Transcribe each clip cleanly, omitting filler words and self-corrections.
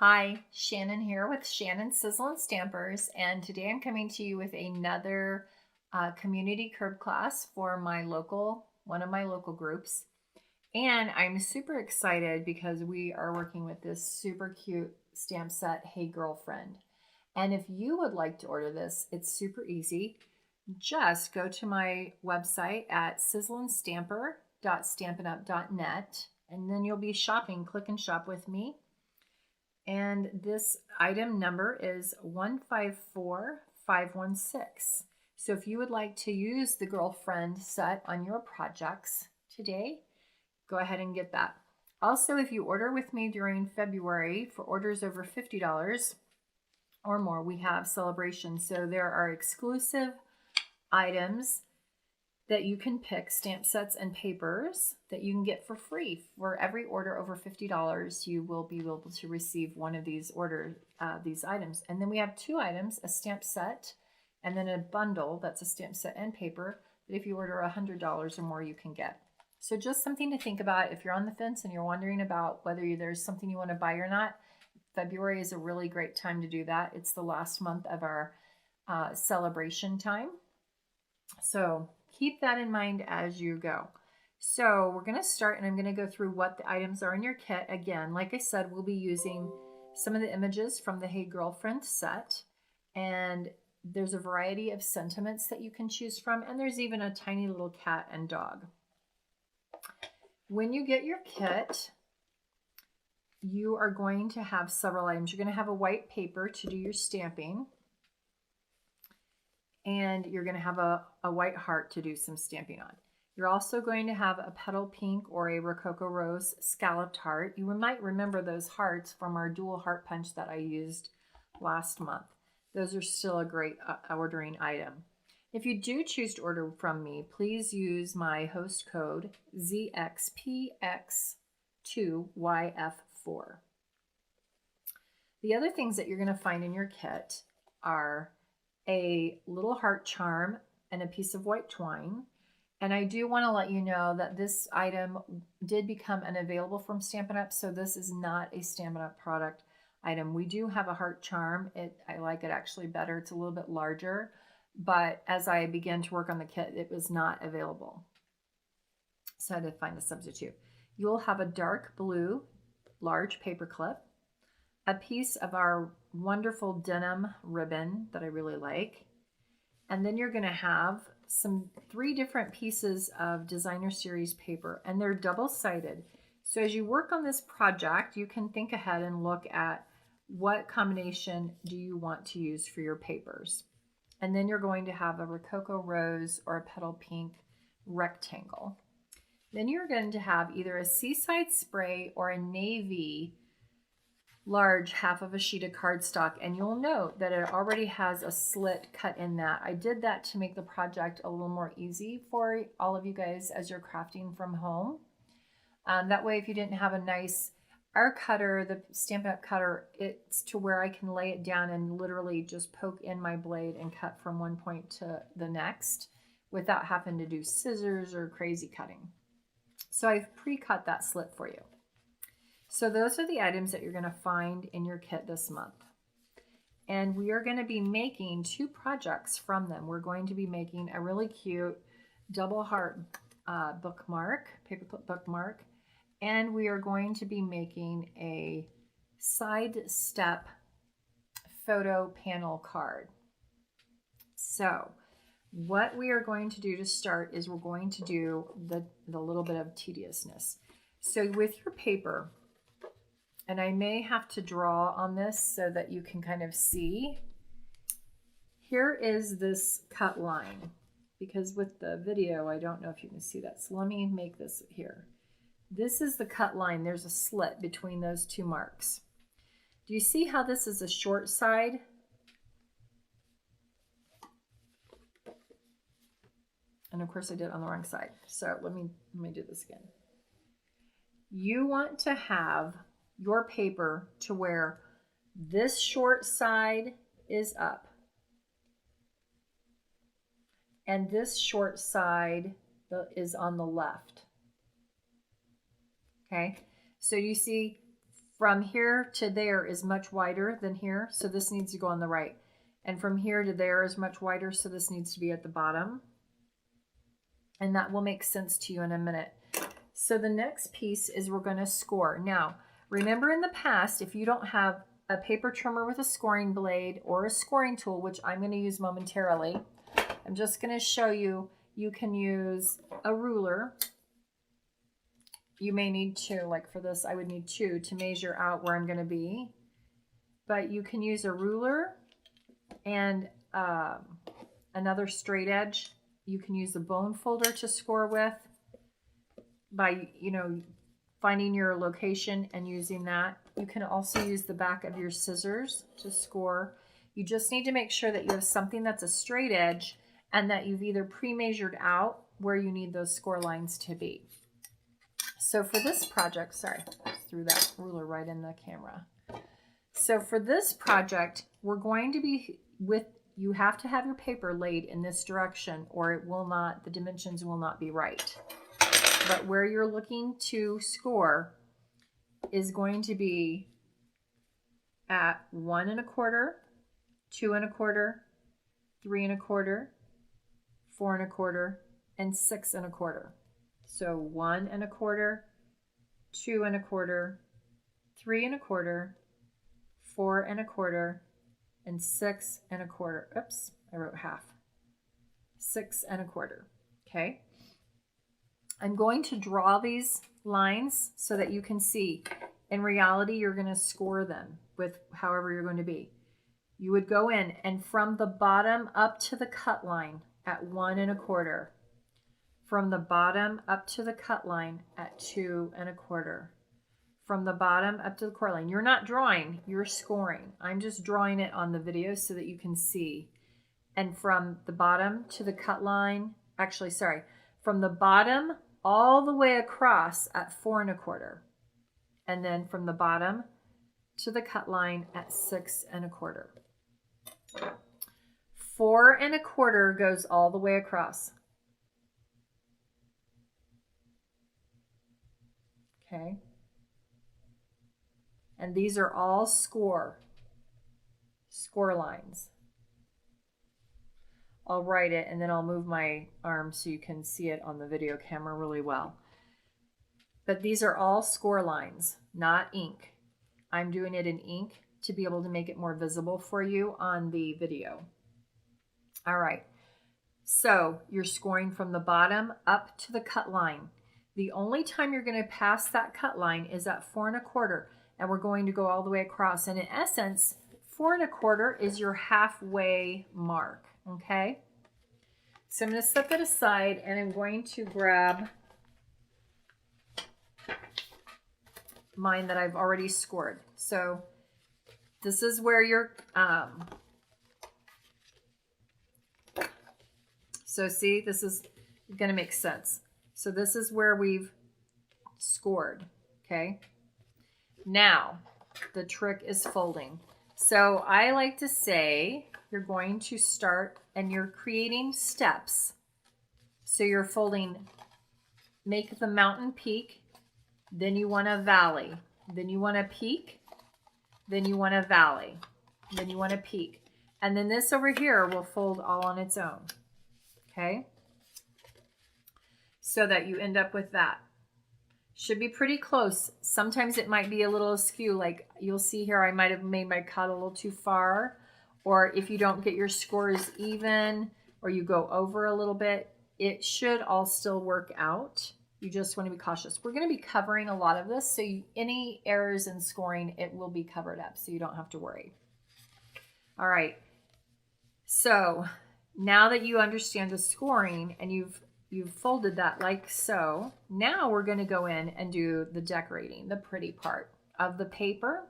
Hi, Shannon here with Shannon Sizzlen Stampers, and today I'm coming to you with another community curb class for one of my local groups. And I'm super excited because we are working with this super cute stamp set, Hey Girlfriend. And if you would like to order this, it's super easy. Just go to my website at sizzlenstamper.stampin'up.net, and then you'll be shopping. Click and shop with me. And this item number is 154516. So if you would like to use the girlfriend set on your projects today, go ahead and get that. Also, if you order with me during February for orders over $50 or more, we have celebrations. So there are exclusive items that you can pick, stamp sets and papers that you can get for free. For every order over $50, you will be able to receive one of these these items. And then we have two items, a stamp set and then a bundle that's a stamp set and paper that if you order $100 or more, you can get. So just something to think about if you're on the fence and you're wondering about whether there's something you want to buy or not. February is a really great time to do that. It's the last month of our celebration time. So keep that in mind as you go. So we're going to start, and I'm going to go through what the items are in your kit. Again, like I said, we'll be using some of the images from the Hey Girlfriend set, and there's a variety of sentiments that you can choose from, and there's even a tiny little cat and dog. When you get your kit, you are going to have several items. You're going to have a white paper to do your stamping. And you're going to have a white heart to do some stamping on. You're also going to have a petal pink or a Rococo rose scalloped heart. You might remember those hearts from our dual heart punch that I used last month. Those are still a great ordering item. If you do choose to order from me, please use my host code ZXPX2YF4. The other things that you're going to find in your kit are a little heart charm and a piece of white twine. And I do want to let you know that this item did become unavailable from Stampin' Up, so this is not a Stampin' Up product item. We do have a heart charm. I like it actually better. It's a little bit larger, but as I began to work on the kit, it was not available. So I had to find a substitute. You'll have a dark blue large paper clip, a piece of our wonderful denim ribbon that I really like. And then you're going to have three different pieces of designer series paper, and they're double-sided. So as you work on this project, you can think ahead and look at what combination do you want to use for your papers. And then you're going to have a Rococo rose or a petal pink rectangle. Then you're going to have either a Seaside spray or a navy large half of a sheet of cardstock, and you'll note that it already has a slit cut in that. I did that to make the project a little more easy for all of you guys as you're crafting from home. That way, if you didn't have a nice, our cutter, the Stampin' Up cutter, it's to where I can lay it down and literally just poke in my blade and cut from one point to the next without having to do scissors or crazy cutting. So I've pre-cut that slit for you. So those are the items that you're going to find in your kit this month. And we are going to be making two projects from them. We're going to be making a really cute double heart bookmark, paperclip bookmark. And we are going to be making a side step photo panel card. So what we are going to do to start is we're going to do the little bit of tediousness. So with your paper, and I may have to draw on this so that you can kind of see. Here is this cut line, because with the video, I don't know if you can see that. So let me make this here. This is the cut line. There's a slit between those two marks. Do you see how this is a short side? And of course I did it on the wrong side. So let me do this again. You want to have your paper to where this short side is up and this short side is on the left. Okay, so you see From here to there is much wider than here, so this needs to go on the right. And from here to there is much wider, so this needs to be at the bottom. And that will make sense to you in a minute. So the next piece is we're going to score. Now, remember in the past, if you don't have a paper trimmer with a scoring blade or a scoring tool, which I'm going to use momentarily, I'm just going to show you, you can use a ruler. You may need two, like for this, I would need two to measure out where I'm going to be. But you can use a ruler and another straight edge. You can use a bone folder to score with by, finding your location and using that. You can also use the back of your scissors to score. You just need to make sure that you have something that's a straight edge and that you've either pre-measured out where you need those score lines to be. So for this project, sorry, I threw that ruler right in the camera. So for this project, we're going to be you have to have your paper laid in this direction or it will not, the dimensions will not be right. But where you're looking to score is going to be at 1 1/4, 2 1/4, 3 1/4, 4 1/4, and 6 1/4. So 1 1/4, 2 1/4, 3 1/4, 4 1/4, and 6 1/4. Oops, I wrote half. 6 1/4. Okay. I'm going to draw these lines so that you can see. In reality, you're going to score them with however you're going to be. You would go in and from the bottom up to the cut line at 1 1/4. From the bottom up to the cut line at 2 1/4. From the bottom up to the core line. You're not drawing, you're scoring. I'm just drawing it on the video so that you can see. And from the bottom to the cut line, actually, sorry, from the bottom all the way across at 4 1/4. And then from the bottom to the cut line at 6 1/4. 4 1/4 goes all the way across. Okay. And these are all score lines. I'll write it and then I'll move my arm so you can see it on the video camera really well. But these are all score lines, not ink. I'm doing it in ink to be able to make it more visible for you on the video. All right, so you're scoring from the bottom up to the cut line. The only time you're going to pass that cut line is at 4 1/4, and we're going to go all the way across. And in essence, 4 1/4 is your halfway mark, okay? So I'm going to set that aside, and I'm going to grab mine that I've already scored. So this is where you're, so see, this is going to make sense. So this is where we've scored, okay? Now, the trick is folding. So I like to say you're going to start and you're creating steps. So you're folding, make the mountain peak, then you want a valley, then you want a peak, then you want a valley, then you want a peak. And then this over here will fold all on its own, okay? So that you end up with that. Should be pretty close. Sometimes it might be a little askew, like you'll see here I might have made my cut a little too far, or if you don't get your scores even or you go over a little bit, it should all still work out. You just want to be cautious. We're going to be covering a lot of this, so any errors in scoring, it will be covered up, so you don't have to worry. All right, so now that you understand the scoring and you've folded that like so, now we're going to go in and do the decorating, the pretty part of the paper.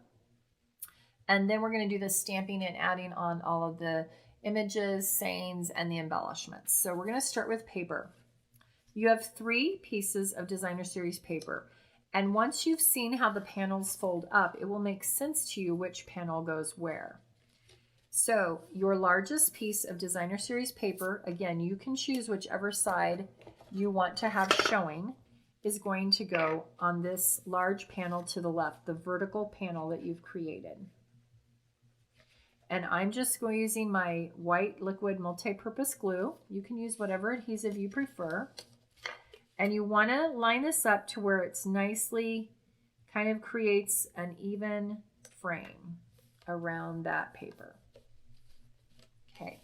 And then we're going to do the stamping and adding on all of the images, sayings, and the embellishments. So we're going to start with paper. You have 3 pieces of designer series paper. And once you've seen how the panels fold up, it will make sense to you which panel goes where. So your largest piece of designer series paper, again, you can choose whichever side you want to have showing, is going to go on this large panel to the left, the vertical panel that you've created. And I'm just going using my white liquid multi-purpose glue. You can use whatever adhesive you prefer. And you want to line this up to where it's nicely kind of creates an even frame around that paper. Okay.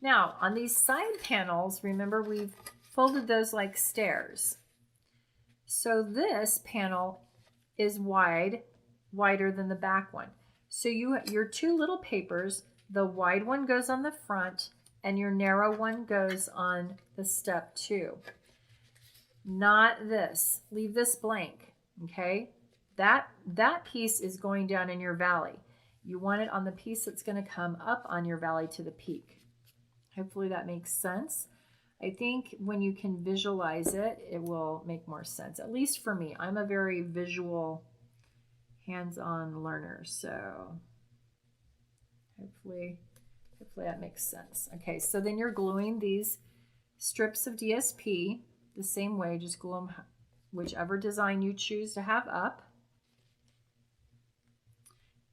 Now on these side panels, remember we've folded those like stairs. So this panel is wider than the back one. So your two little papers, the wide one goes on the front and your narrow one goes on the step 2. Not this. Leave this blank, okay? That piece is going down in your valley. You want it on the piece that's going to come up on your valley to the peak. Hopefully that makes sense. I think when you can visualize it, it will make more sense. At least for me. I'm a very visual, hands-on learner, so hopefully that makes sense. Okay, so then you're gluing these strips of DSP the same way. Just glue them whichever design you choose to have up.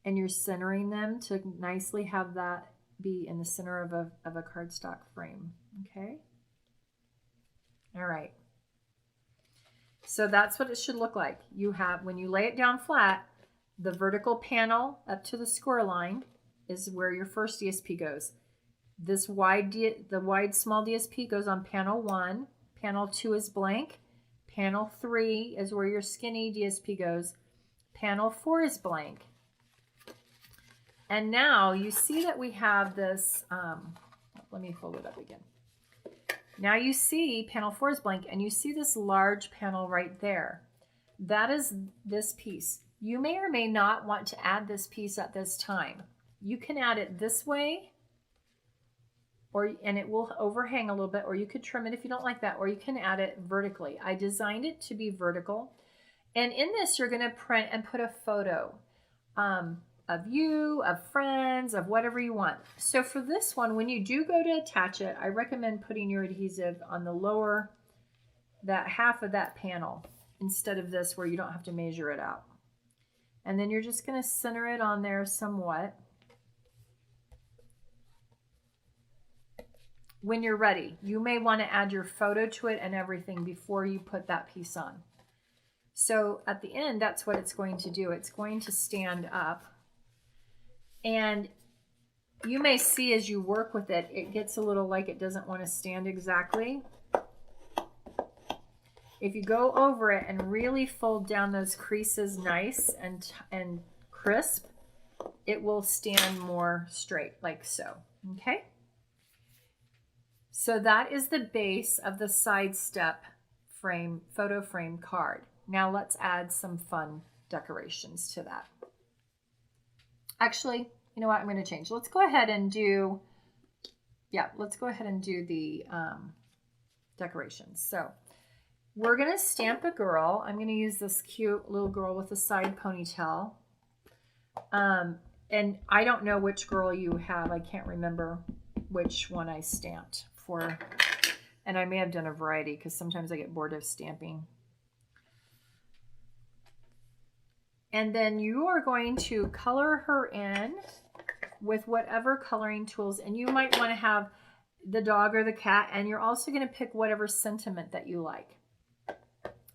And you're centering them to nicely have that be in the center of a cardstock frame. Okay. All right. So that's what it should look like. You have, when you lay it down flat, the vertical panel up to the score line is where your first DSP goes. This the wide small DSP goes on panel 1. Panel 2 is blank. Panel 3 is where your skinny DSP goes. Panel 4 is blank. And now you see that we have this, let me fold it up again. Now you see panel 4 is blank and you see this large panel right there. That is this piece. You may or may not want to add this piece at this time. You can add it this way, and it will overhang a little bit, or you could trim it if you don't like that, or you can add it vertically. I designed it to be vertical. And in this, you're going to print and put a photo of you, of friends, of whatever you want. So for this one, when you do go to attach it, I recommend putting your adhesive on the lower, that half of that panel, instead of this where you don't have to measure it out. And then you're just going to center it on there somewhat. When you're ready, you may want to add your photo to it and everything before you put that piece on. So at the end, that's what it's going to do. It's going to stand up. And you may see as you work with it, it gets a little like it doesn't want to stand exactly. If you go over it and really fold down those creases nice and crisp, it will stand more straight like so, okay? So that is the base of the side step frame, photo frame card. Now let's add some fun decorations to that. Actually, you know what? I'm going to change. Let's go ahead and do, let's go ahead and do the decorations. So we're going to stamp a girl. I'm going to use this cute little girl with a side ponytail. And I don't know which girl you have. I can't remember which one I stamped for. And I may have done a variety because sometimes I get bored of stamping. And then you are going to color her in with whatever coloring tools. And you might want to have the dog or the cat. And you're also going to pick whatever sentiment that you like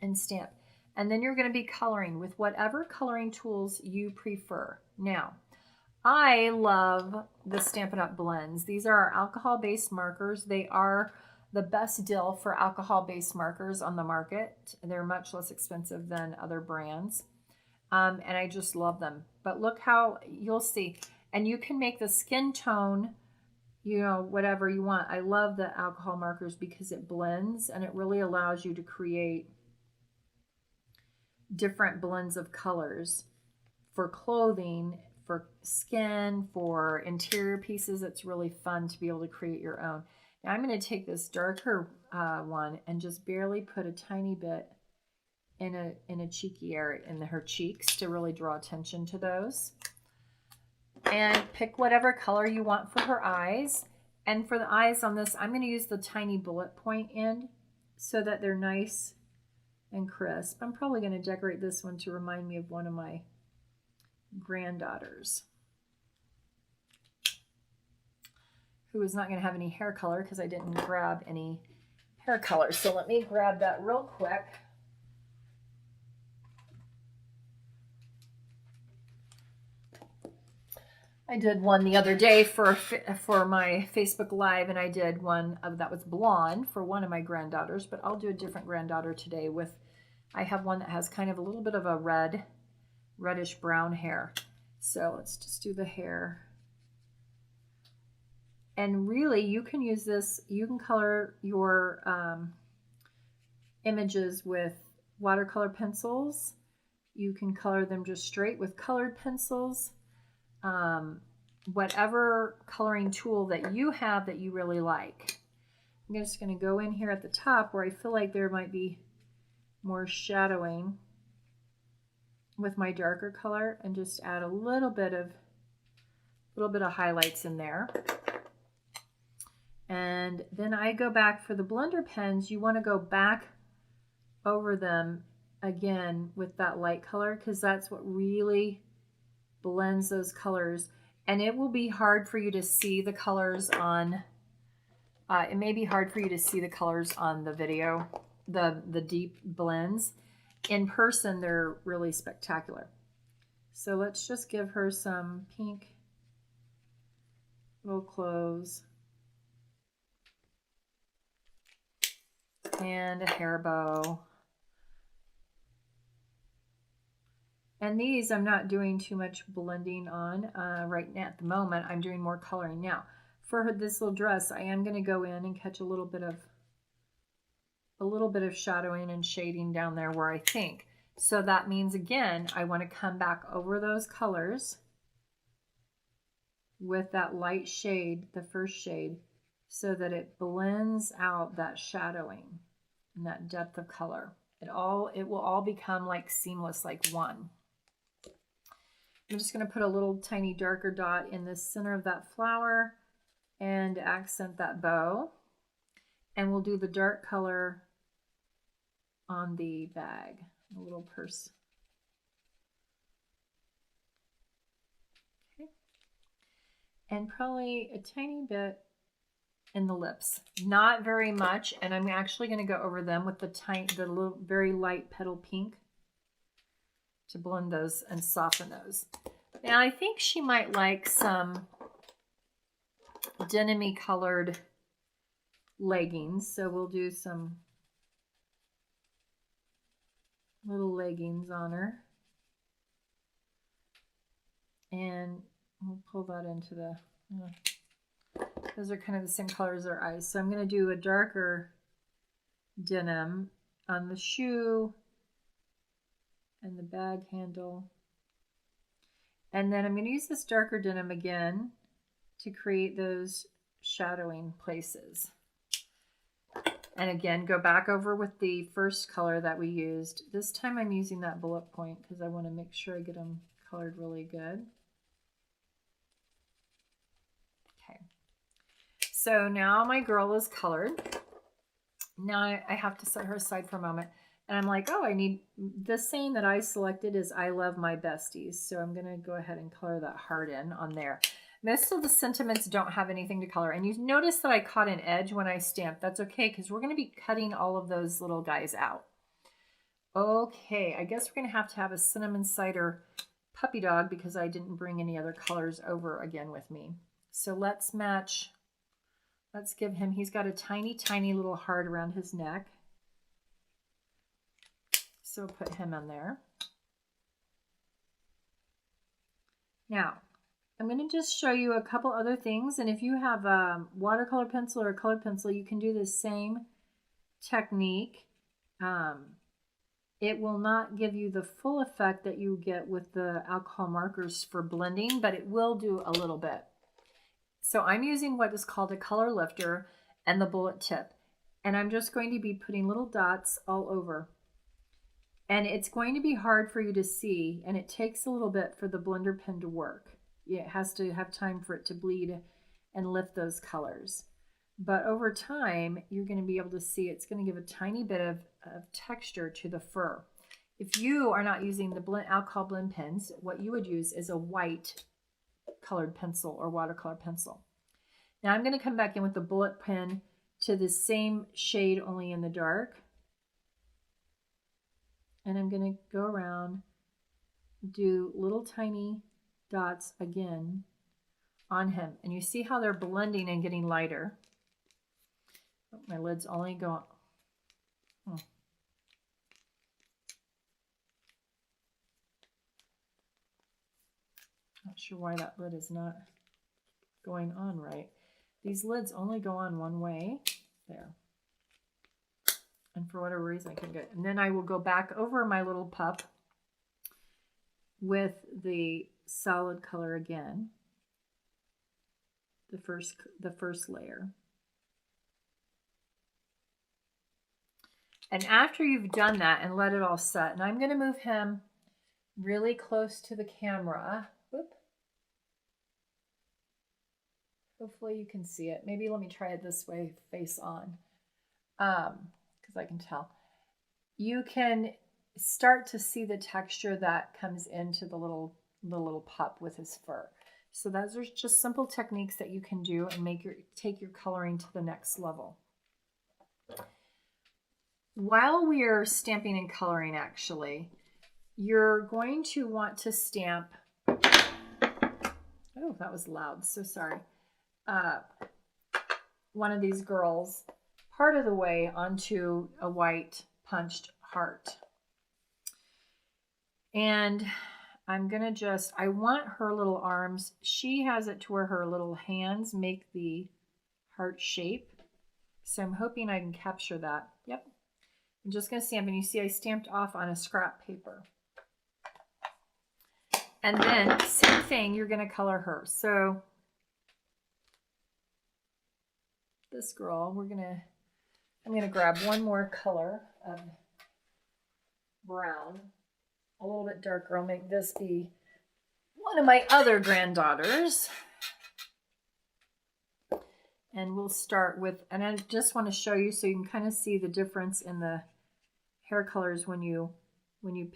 and stamp. And then you're going to be coloring with whatever coloring tools you prefer. Now, I love the Stampin' Up! Blends. These are our alcohol-based markers. They are the best deal for alcohol-based markers on the market. They're much less expensive than other brands. And I just love them. But look how, you'll see. And you can make the skin tone, you know, whatever you want. I love the alcohol markers because it blends and it really allows you to create different blends of colors for clothing, for skin, for interior pieces. It's really fun to be able to create your own. Now I'm going to take this darker one and just barely put a tiny bit in a cheeky area, in her cheeks, to really draw attention to those. And pick whatever color you want for her eyes. And for the eyes on this, I'm going to use the tiny bullet point end so that they're nice and crisp. I'm probably going to decorate this one to remind me of one of my granddaughters who is not going to have any hair color because I didn't grab any hair color. So let me grab that real quick. I did one the other day for my Facebook Live, and I did one that was blonde for one of my granddaughters, but I'll do a different granddaughter today I have one that has kind of a little bit of a reddish brown hair. So let's just do the hair. And really, you can use this, you can color your images with watercolor pencils. You can color them just straight with colored pencils. Whatever coloring tool that you have that you really like. I'm just going to go in here at the top where I feel like there might be more shadowing with my darker color and just add a little bit of highlights in there. And then I go back for the blender pens. You want to go back over them again with that light color because that's what really blends those colors. And it will be hard for you to see the colors on it may be hard for you to see the colors on the video, the deep blends. In person, they're really spectacular. So let's just give her some pink little clothes and a hair bow. And these I'm not doing too much blending on right now at the moment. I'm doing more coloring now. For this little dress, I am going to go in and catch a little bit of shadowing and shading down there where I think. So that means, again, I want to come back over those colors with that light shade, the first shade, so that it blends out that shadowing and that depth of color. It will all become like seamless, like one. I'm just going to put a little tiny darker dot in the center of that flower and accent that bow. And we'll do the dark color on the bag, a little purse. Okay. And probably a tiny bit in the lips. Not very much, and I'm actually going to go over them with the little very light petal pink to blend those and soften those. Now I think she might like some denim-y colored leggings, so we'll do some little leggings on her. And we'll pull that into the, those are kind of the same color as her eyes. So I'm going to do a darker denim on the shoe and the bag handle. And then I'm going to use this darker denim again to create those shadowing places. And again, go back over with the first color that we used. This time I'm using that bullet point because I want to make sure I get them colored really good. Okay. So now my girl is colored. Now I have to set her aside for a moment. And I'm like, oh, I need, the saying that I selected is I love my besties. So I'm going to go ahead and color that heart in on there. Most of the sentiments don't have anything to color. And you notice that I caught an edge when I stamped. That's okay, because we're going to be cutting all of those little guys out. Okay, I guess we're going to have a cinnamon cider puppy dog because I didn't bring any other colors over again with me. So let's match, let's give him, he's got a tiny, tiny little heart around his neck. So put him in there. Now, I'm going to just show you a couple other things. And if you have a watercolor pencil or a colored pencil, you can do the same technique. It will not give you the full effect that you get with the alcohol markers for blending, but it will do a little bit. So I'm using what is called a color lifter and the bullet tip. And I'm just going to be putting little dots all over. And it's going to be hard for you to see, and it takes a little bit for the blender pen to work. It has to have time for it to bleed and lift those colors. but over time, you're going to be able to see it's going to give a tiny bit of texture to the fur. If you are not using the alcohol blend pens, what you would use is a white colored pencil or watercolor pencil. Now I'm going to come back in with the bullet pen to the same shade, only in the dark. And I'm going to go around, do little tiny dots again on him. And you see how they're blending and getting lighter. Oh, my lid's only going. Not sure why that lid is not going on right. These lids only go on one way. There. And for whatever reason, I couldn't get it. And then I will go back over my little pup with the solid color again. The first layer. And after you've done that and let it all set, and I'm going to move him really close to the camera. Whoop. Hopefully you can see it. Maybe let me try it this way, face on, because I can tell. You can start to see the texture that comes into the little pup with his fur. So those are just simple techniques that you can do and take your coloring to the next level. While we are stamping and coloring, actually, you're going to want to stamp. Oh, that was loud. So sorry. One of these girls part of the way onto a white punched heart. And I'm going to I want her little arms. She has it to where her little hands make the heart shape. So I'm hoping I can capture that. Yep. I'm just going to stamp, and you see I stamped off on a scrap paper. And then same thing, you're going to color her. So this girl, I'm going to grab one more color of brown, a little bit darker. I'll make this be one of my other granddaughters. And we'll start with, and I just want to show you so you can kind of see the difference in the hair colors when you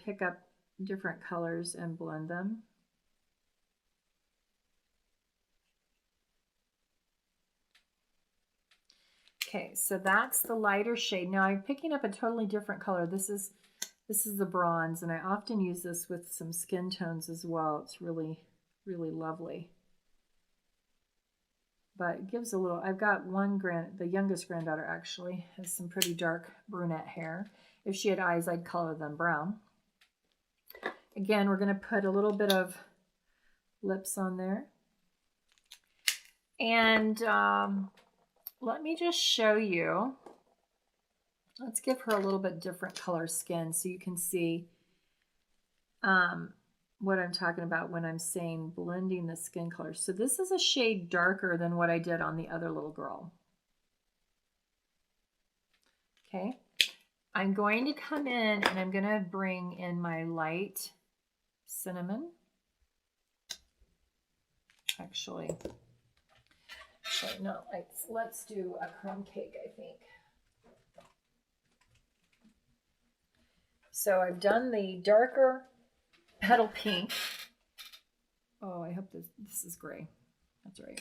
pick up different colors and blend them. Okay, so that's the lighter shade. Now I'm picking up a totally different color. This is the bronze, and I often use this with some skin tones as well. It's really, really lovely. But it gives a little, I've got the youngest granddaughter actually has some pretty dark brunette hair. If she had eyes, I'd color them brown. Again, we're going to put a little bit of lips on there. And let me just show you. Let's give her a little bit different color skin so you can see what I'm talking about when I'm saying blending the skin colors. So this is a shade darker than what I did on the other little girl. Okay. I'm going to come in and I'm going to bring in my light cinnamon. Actually no, let's do a crumb cake, I think. So I've done the darker petal pink. Oh, I hope this is gray. That's right.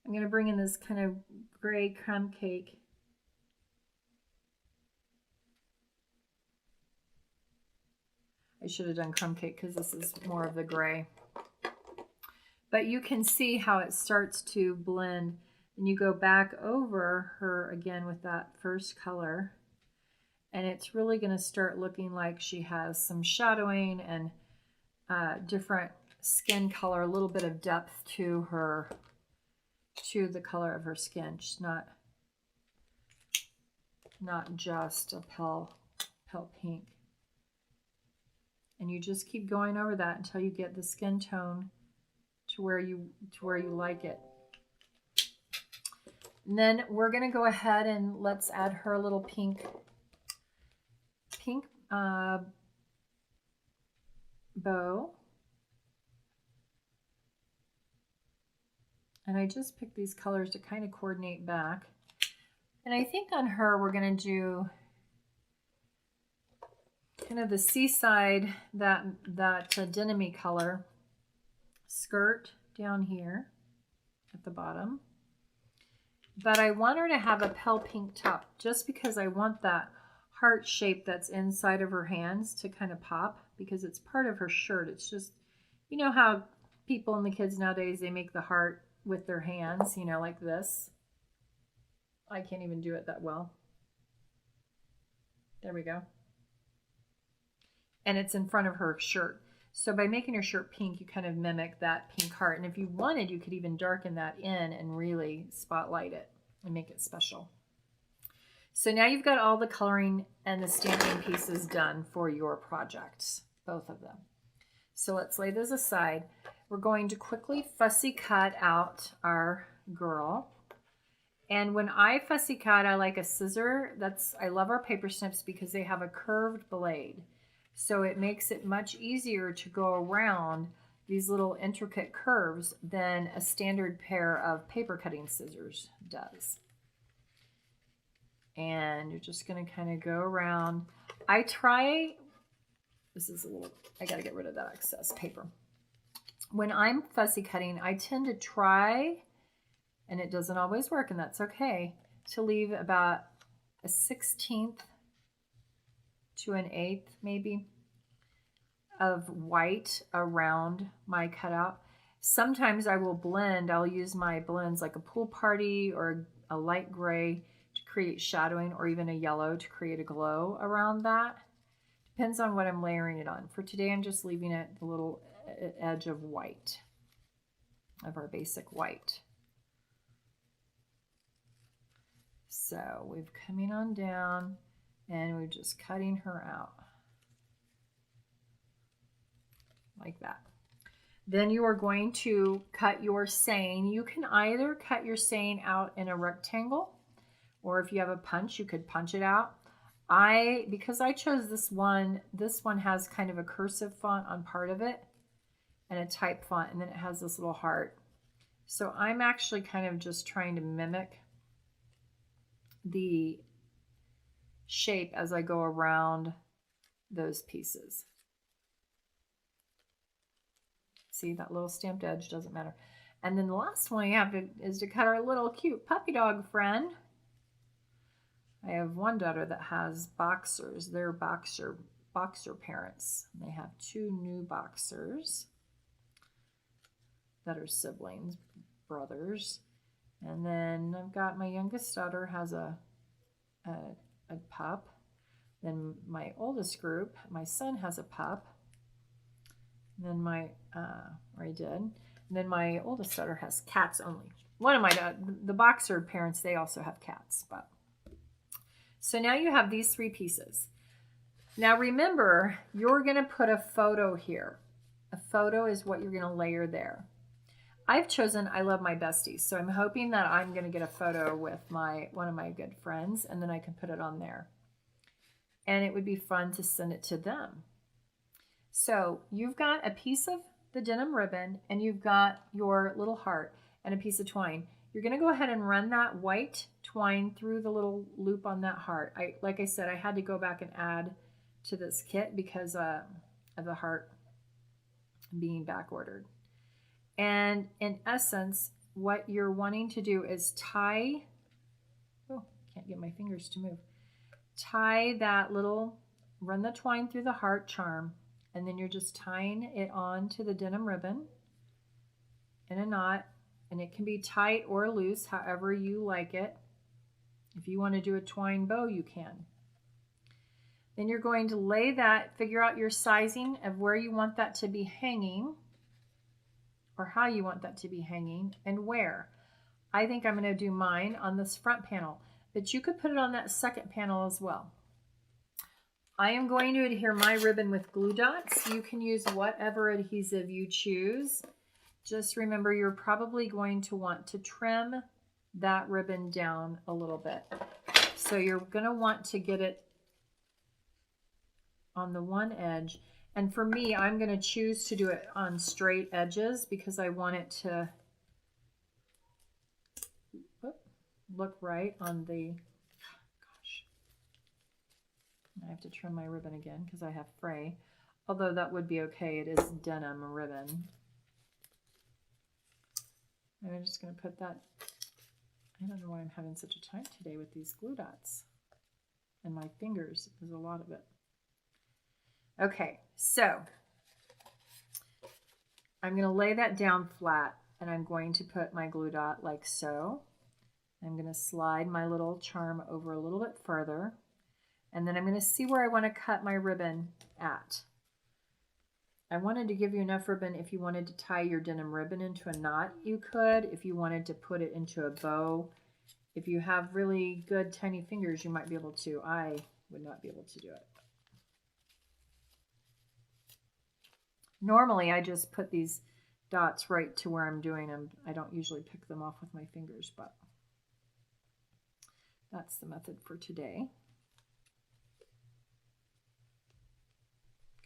I'm going to bring in this kind of gray crumb cake. I should have done crumb cake because this is more of the gray. But you can see how it starts to blend, and you go back over her again with that first color, and it's really going to start looking like she has some shadowing and different skin color, a little bit of depth to the color of her skin. She's not just a pale pink. And you just keep going over that until you get the skin tone to where you like it. And then we're going to go ahead and let's add her a little pink bow. And I just picked these colors to kind of coordinate back. And I think on her, we're going to do kind of the Seaside, that denim-y color skirt down here at the bottom. But I want her to have a pale pink top just because I want that heart shape that's inside of her hands to kind of pop, because it's part of her shirt. It's just, you know how people and the kids nowadays, they make the heart with their hands, you know, like this. I can't even do it that well. There we go. And it's in front of her shirt. So by making her shirt pink, you kind of mimic that pink heart. And if you wanted, you could even darken that in and really spotlight it and make it special. So now you've got all the coloring and the stamping pieces done for your projects, both of them. So let's lay those aside. We're going to quickly fussy cut out our girl. And when I fussy cut, I like a scissor. I love our paper snips because they have a curved blade. So it makes it much easier to go around these little intricate curves than a standard pair of paper cutting scissors does. And you're just going to kind of go around. I got to get rid of that excess paper. When I'm fussy cutting, I tend to try, and it doesn't always work, and that's okay, to leave about a 1/16 to an 1/8 maybe of white around my cutout. Sometimes I will blend. I'll use my blends like a pool party or a light gray to create shadowing, or even a yellow to create a glow around that. Depends on what I'm layering it on. For today, I'm just leaving it the little edge of white, of our basic white. So we're coming on down and we're just cutting her out like that. Then you are going to cut your saying. You can either cut your saying out in a rectangle, or if you have a punch, you could punch it out. Because I chose this one has kind of a cursive font on part of it and a type font, and then it has this little heart. So I'm actually kind of just trying to mimic the shape as I go around those pieces. See, that little stamped edge doesn't matter. And then the last one you have is to cut our little cute puppy dog friend. I have one daughter that has boxers. They're boxer parents. They have 2 new boxers that are siblings, brothers. And then I've got my youngest daughter has a pup. Then my oldest group, my son has a pup. And then and then my oldest daughter has cats only. One of the boxer parents, they also have cats. But so now you have these 3 pieces. Now remember, you're going to put a photo here. A photo is what you're going to layer there. I've chosen I Love My Besties, so I'm hoping that I'm going to get a photo with one of my good friends, and then I can put it on there. And it would be fun to send it to them. So you've got a piece of the denim ribbon, and you've got your little heart and a piece of twine. You're going to go ahead and run that white twine through the little loop on that heart. Like I said, I had to go back and add to this kit because of the heart being back ordered. And in essence, what you're wanting to do is can't get my fingers to move. Run the twine through the heart charm, and then you're just tying it on to the denim ribbon in a knot, and it can be tight or loose, however you like it. If you want to do a twine bow, you can. Then you're going to figure out your sizing of where you want that to be hanging, or how you want that to be hanging, and where. I think I'm going to do mine on this front panel, but you could put it on that second panel as well. I am going to adhere my ribbon with glue dots. You can use whatever adhesive you choose. Just remember, you're probably going to want to trim that ribbon down a little bit. So you're going to want to get it on the one edge. And for me, I'm going to choose to do it on straight edges because I want it to look right on the, gosh, I have to trim my ribbon again because I have fray, although that would be okay. It is denim ribbon. And I'm just going to put that, I don't know why I'm having such a time today with these glue dots. And my fingers, there's a lot of it. Okay, so I'm going to lay that down flat and I'm going to put my glue dot like so. I'm going to slide my little charm over a little bit further. And then I'm going to see where I want to cut my ribbon at. I wanted to give you enough ribbon if you wanted to tie your denim ribbon into a knot, you could. If you wanted to put it into a bow. If you have really good tiny fingers, you might be able to. I would not be able to do it. Normally, I just put these dots right to where I'm doing them. I don't usually pick them off with my fingers, but that's the method for today.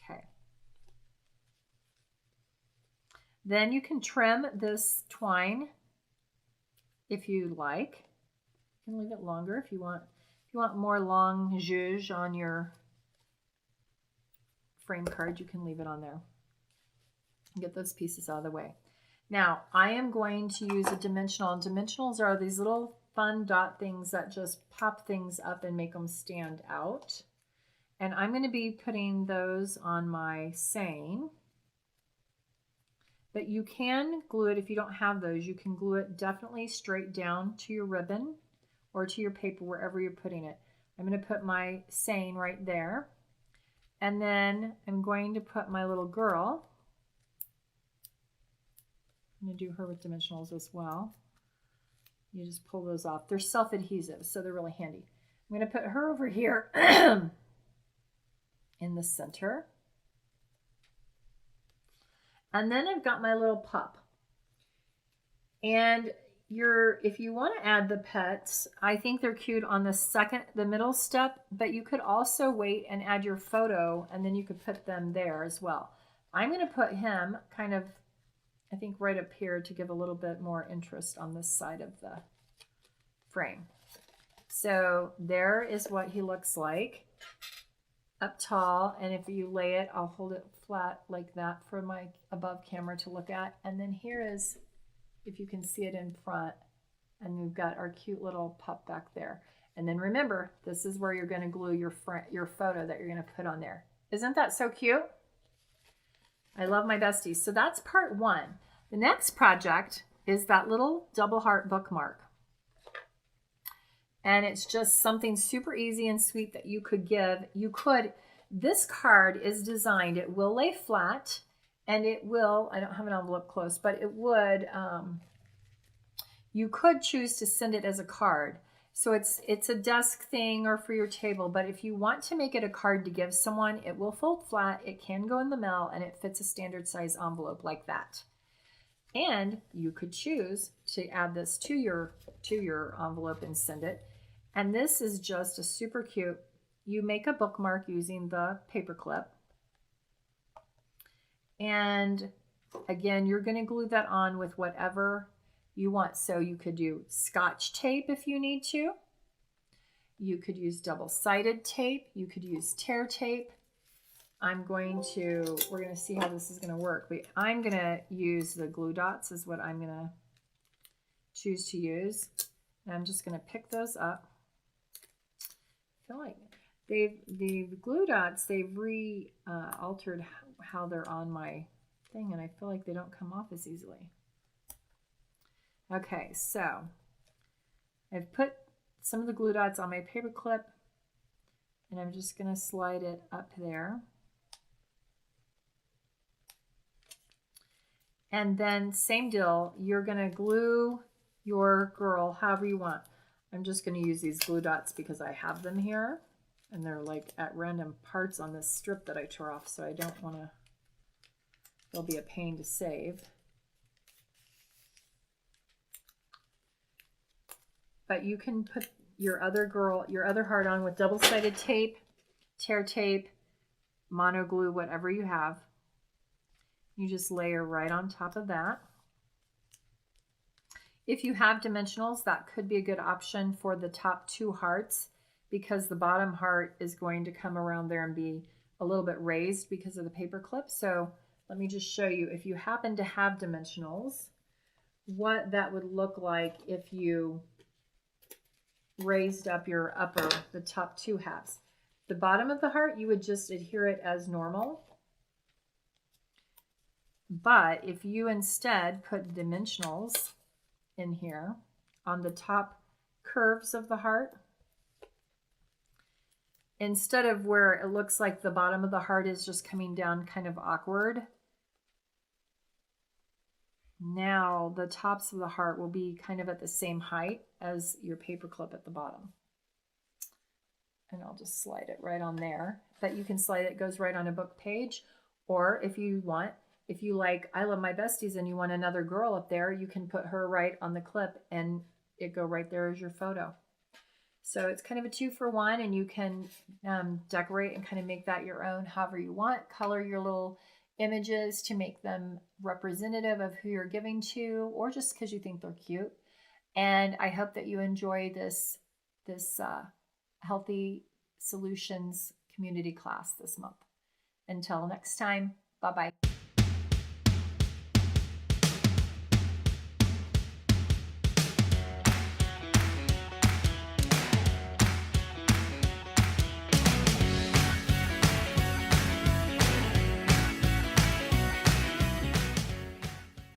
Okay. Then you can trim this twine if you like. You can leave it longer if you want. If you want more long zhuzh on your frame card, you can leave it on there. Get those pieces out of the way. Now, I am going to use a dimensional. And dimensionals are these little fun dot things that just pop things up and make them stand out. And I'm going to be putting those on my seine. But you can glue it if you don't have those. You can glue it definitely straight down to your ribbon or to your paper, wherever you're putting it. I'm going to put my seine right there. And then I'm going to put my little girl. I'm going to do her with dimensionals as well. You just pull those off. They're self-adhesive, so they're really handy. I'm going to put her over here in the center. And then I've got my little pup. And if you want to add the pets, I think they're cute on the middle step, but you could also wait and add your photo, and then you could put them there as well. I'm going to put him kind of, I think, right up here to give a little bit more interest on this side of the frame. So there is what he looks like up tall. And if you lay it, I'll hold it flat like that for my above camera to look at. And then here is, if you can see it in front, and we've got our cute little pup back there. And then remember, this is where you're going to glue your photo that you're going to put on there. Isn't that so cute? I love my besties. So that's part one. The next project is that little double heart bookmark. And it's just something super easy and sweet that you could give. This card is designed, it will lay flat, and it will, I don't have an envelope close, but it would, you could choose to send it as a card. So it's a desk thing or for your table, but if you want to make it a card to give someone, it will fold flat, it can go in the mail, and it fits a standard size envelope like that. And you could choose to add this to your envelope and send it. And this is just a super cute, you make a bookmark using the paper clip. And again, you're going to glue that on with whatever you want. So you could do Scotch tape if you need to. You could use double-sided tape. You could use tear tape. we're going to see how this is going to work. I'm going to use the glue dots is what I'm going to choose to use. And I'm just going to pick those up. I feel like the glue dots, they've altered how they're on my thing, and I feel like they don't come off as easily. Okay, so I've put some of the glue dots on my paper clip, and I'm just going to slide it up there. And then same deal, you're going to glue your girl however you want. I'm just going to use these glue dots because I have them here, and they're like at random parts on this strip that I tore off, so I don't want to, they'll be a pain to save. But you can put your other heart on with double-sided tape, tear tape, mono glue, whatever you have. You just layer right on top of that. If you have dimensionals, that could be a good option for the top 2 hearts, because the bottom heart is going to come around there and be a little bit raised because of the paper clip. So let me just show you, if you happen to have dimensionals, what that would look like if you raised up your the top 2 halves. The bottom of the heart, you would just adhere it as normal. But if you instead put dimensionals in here on the top curves of the heart, instead of where it looks like the bottom of the heart is just coming down kind of awkward, now the tops of the heart will be kind of at the same height as your paper clip at the bottom. And I'll just slide it right on there. But you can slide it, goes right on a book page. Or if you want, if you like I Love My Besties and you want another girl up there, you can put her right on the clip and it go right there as your photo. So it's kind of a 2-for-1, and you can decorate and kind of make that your own however you want. Color your little images to make them representative of who you're giving to, or just because you think they're cute. And I hope that you enjoy this Healthy Solutions community class this month. Until next time, bye-bye.